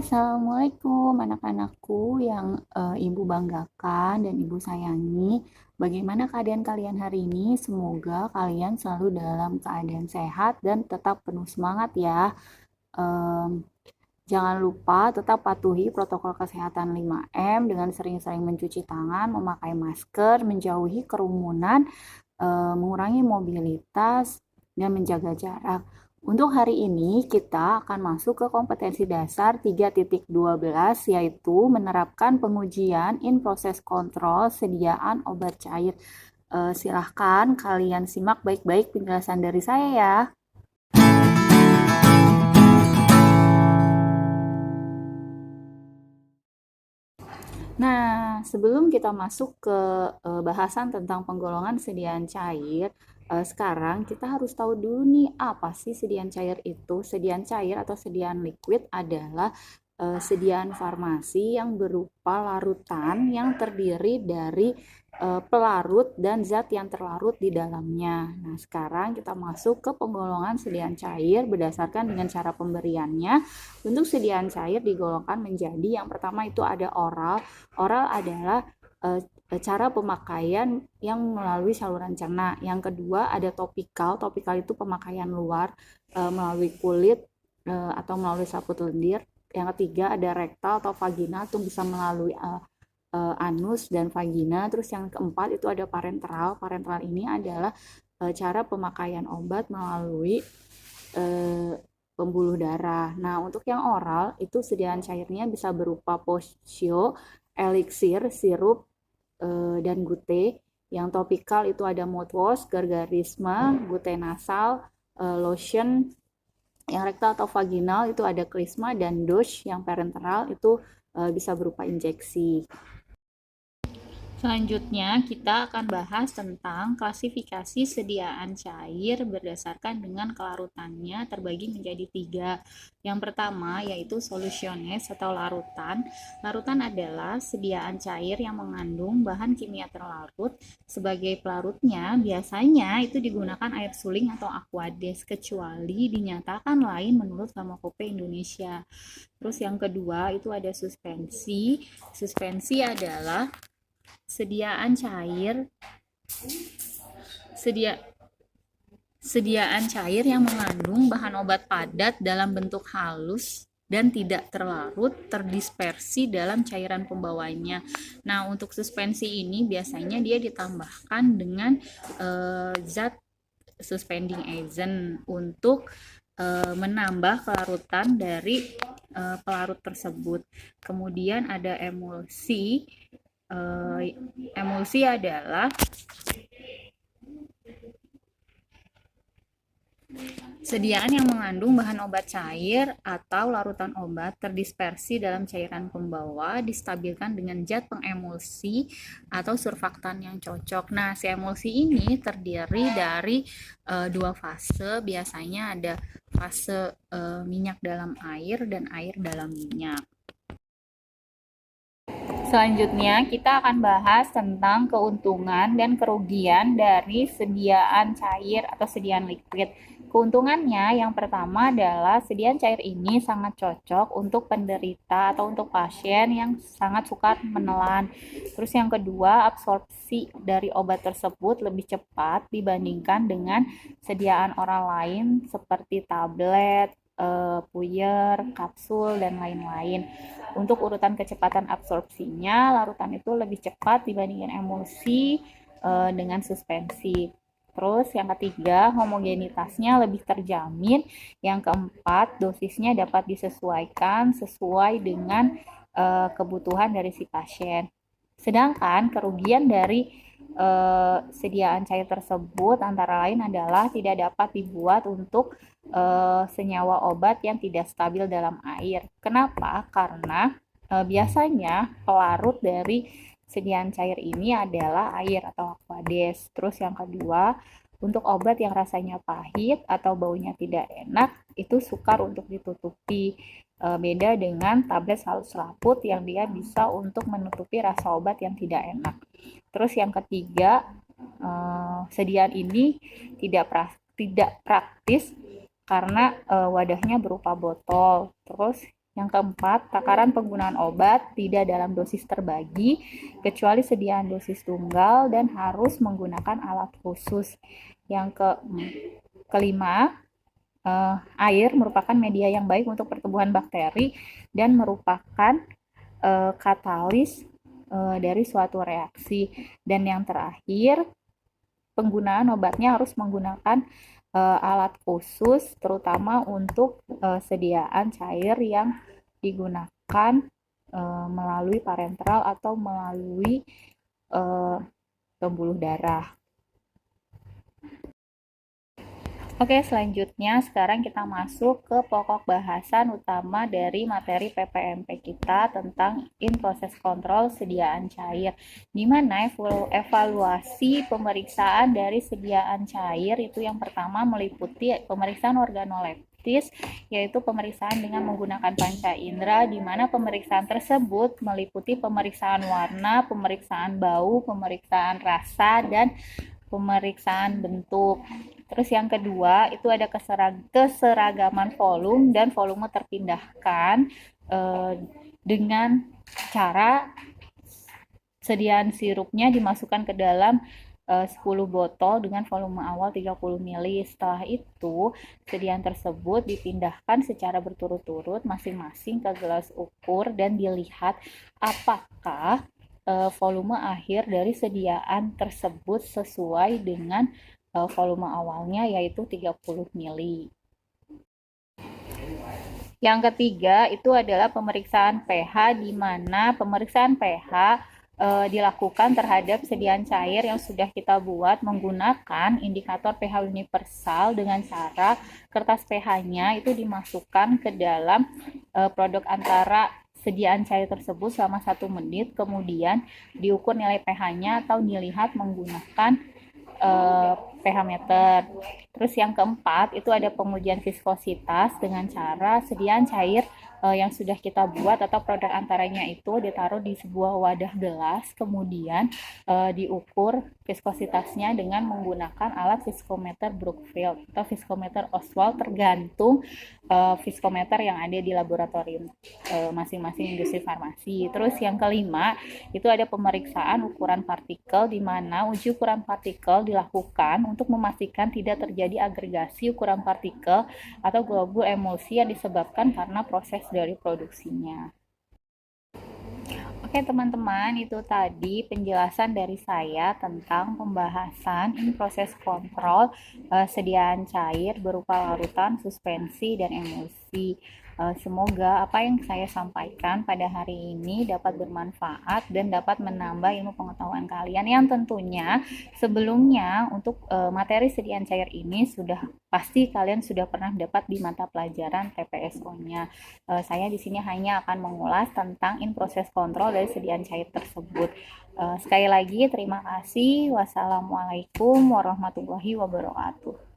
Assalamualaikum anak-anakku yang Ibu banggakan dan Ibu sayangi. Bagaimana keadaan kalian hari ini? Semoga kalian selalu dalam keadaan sehat dan tetap penuh semangat ya. Em, Jangan lupa tetap patuhi protokol kesehatan 5M dengan sering-sering mencuci tangan, memakai masker, menjauhi kerumunan, mengurangi mobilitas, dan menjaga jarak. Untuk hari ini kita akan masuk ke kompetensi dasar 3.12 yaitu menerapkan pengujian in process control sediaan obat cair. Silahkan kalian simak baik-baik penjelasan dari saya ya. Nah, sebelum kita masuk ke bahasan tentang penggolongan sediaan cair, sekarang kita harus tahu dulu nih apa sih sediaan cair itu. Sediaan cair atau sediaan liquid adalah sediaan farmasi yang berupa larutan yang terdiri dari pelarut dan zat yang terlarut di dalamnya. Nah, sekarang kita masuk ke penggolongan sediaan cair berdasarkan dengan cara pemberiannya. Untuk sediaan cair digolongkan menjadi yang pertama itu ada oral. Oral adalah cara pemakaian yang melalui saluran cerna. Yang kedua ada topikal. Topikal itu pemakaian luar melalui kulit atau melalui saput lendir. Yang ketiga ada rektal atau vagina, itu bisa melalui anus dan vagina. Terus yang keempat itu ada parenteral. Parenteral ini adalah cara pemakaian obat melalui pembuluh darah. Nah, untuk yang oral itu sediaan cairnya bisa berupa posio, eliksir, sirup, dan gute. Yang topikal itu ada mouthwash, gargarisma, gute nasal, lotion. Yang rektal atau vaginal itu ada krisma dan douche. Yang parenteral itu bisa berupa injeksi. Selanjutnya, kita akan bahas tentang klasifikasi sediaan cair berdasarkan dengan kelarutannya terbagi menjadi 3. Yang pertama yaitu solusiones atau larutan. Larutan adalah sediaan cair yang mengandung bahan kimia terlarut. Sebagai pelarutnya, biasanya itu digunakan air suling atau aquades, kecuali dinyatakan lain menurut Farmakope Indonesia. Terus yang kedua itu ada suspensi. Suspensi adalah sediaan cair sediaan cair yang mengandung bahan obat padat dalam bentuk halus dan tidak terlarut terdispersi dalam cairan pembawanya. Nah, untuk suspensi ini biasanya dia ditambahkan dengan zat suspending agent untuk menambah kelarutan dari pelarut tersebut. Kemudian ada emulsi. Emulsi adalah sediaan yang mengandung bahan obat cair atau larutan obat terdispersi dalam cairan pembawa distabilkan dengan zat pengemulsi atau surfaktan yang cocok. Nah, si emulsi ini terdiri dari dua fase. Biasanya ada fase minyak dalam air dan air dalam minyak. Selanjutnya, kita akan bahas tentang keuntungan dan kerugian dari sediaan cair atau sediaan liquid. Keuntungannya yang pertama adalah sediaan cair ini sangat cocok untuk penderita atau untuk pasien yang sangat suka menelan. Terus yang kedua, absorpsi dari obat tersebut lebih cepat dibandingkan dengan sediaan oral lain seperti tablet, puyer, kapsul, dan lain-lain. Untuk urutan kecepatan absorpsinya, larutan itu lebih cepat dibandingkan emulsi dengan suspensi. Terus yang ketiga, homogenitasnya lebih terjamin. Yang keempat, dosisnya dapat disesuaikan sesuai dengan kebutuhan dari si pasien. Sedangkan kerugian dari sediaan cair tersebut antara lain adalah tidak dapat dibuat untuk senyawa obat yang tidak stabil dalam air. Kenapa? Karena biasanya pelarut dari sediaan cair ini adalah air atau aquades. Terus yang kedua, untuk obat yang rasanya pahit atau baunya tidak enak, itu sukar untuk ditutupi. Beda dengan tablet halus laput yang dia bisa untuk menutupi rasa obat yang tidak enak. Terus yang ketiga, sediaan ini tidak praktis karena wadahnya berupa botol. Terus Yang keempat, takaran penggunaan obat tidak dalam dosis terbagi, kecuali sediaan dosis tunggal dan harus menggunakan alat khusus. Yang kelima, air merupakan media yang baik untuk pertumbuhan bakteri dan merupakan katalis dari suatu reaksi. Dan yang terakhir, penggunaan obatnya harus menggunakan alat khusus, terutama untuk sediaan cair yang digunakan melalui parenteral atau melalui pembuluh darah. Oke, selanjutnya sekarang kita masuk ke pokok bahasan utama dari materi PPMP kita tentang in proses kontrol sediaan cair. Di mana evaluasi pemeriksaan dari sediaan cair itu yang pertama meliputi pemeriksaan organoleptis, yaitu pemeriksaan dengan menggunakan panca indera, di mana pemeriksaan tersebut meliputi pemeriksaan warna, pemeriksaan bau, pemeriksaan rasa, dan pemeriksaan bentuk. Terus yang kedua itu ada keseragaman volume dan volume terpindahkan dengan cara sediaan sirupnya dimasukkan ke dalam 10 botol dengan volume awal 30 ml. Setelah itu, sediaan tersebut dipindahkan secara berturut-turut masing-masing ke gelas ukur dan dilihat apakah volume akhir dari sediaan tersebut sesuai dengan volume awalnya, yaitu 30 ml. Yang ketiga itu adalah pemeriksaan pH, di mana pemeriksaan pH dilakukan terhadap sediaan cair yang sudah kita buat menggunakan indikator pH universal dengan cara kertas pH-nya itu dimasukkan ke dalam produk antara sediaan cair tersebut selama 1 menit, kemudian diukur nilai pH-nya atau dilihat menggunakan pH meter. Terus yang keempat itu ada pengujian viskositas dengan cara sediaan cair yang sudah kita buat atau produk antaranya itu ditaruh di sebuah wadah gelas, kemudian diukur viskositasnya dengan menggunakan alat viskometer Brookfield atau viskometer Oswald, tergantung viskometer yang ada di laboratorium masing-masing industri farmasi. Terus yang kelima itu ada pemeriksaan ukuran partikel, di mana uji ukuran partikel dilakukan untuk memastikan tidak terjadi agregasi ukuran partikel atau globul emulsi yang disebabkan karena proses dari produksinya. Oke teman-teman, itu tadi penjelasan dari saya tentang pembahasan in proses kontrol sediaan cair berupa larutan, suspensi, dan emulsi. Semoga apa yang saya sampaikan pada hari ini dapat bermanfaat dan dapat menambah ilmu pengetahuan kalian, yang tentunya sebelumnya untuk materi sediaan cair ini pasti kalian sudah pernah dapat di mata pelajaran TPSO-nya. Saya di sini hanya akan mengulas tentang in proses kontrol dari sediaan cair tersebut. Sekali lagi terima kasih. Wassalamualaikum warahmatullahi wabarakatuh.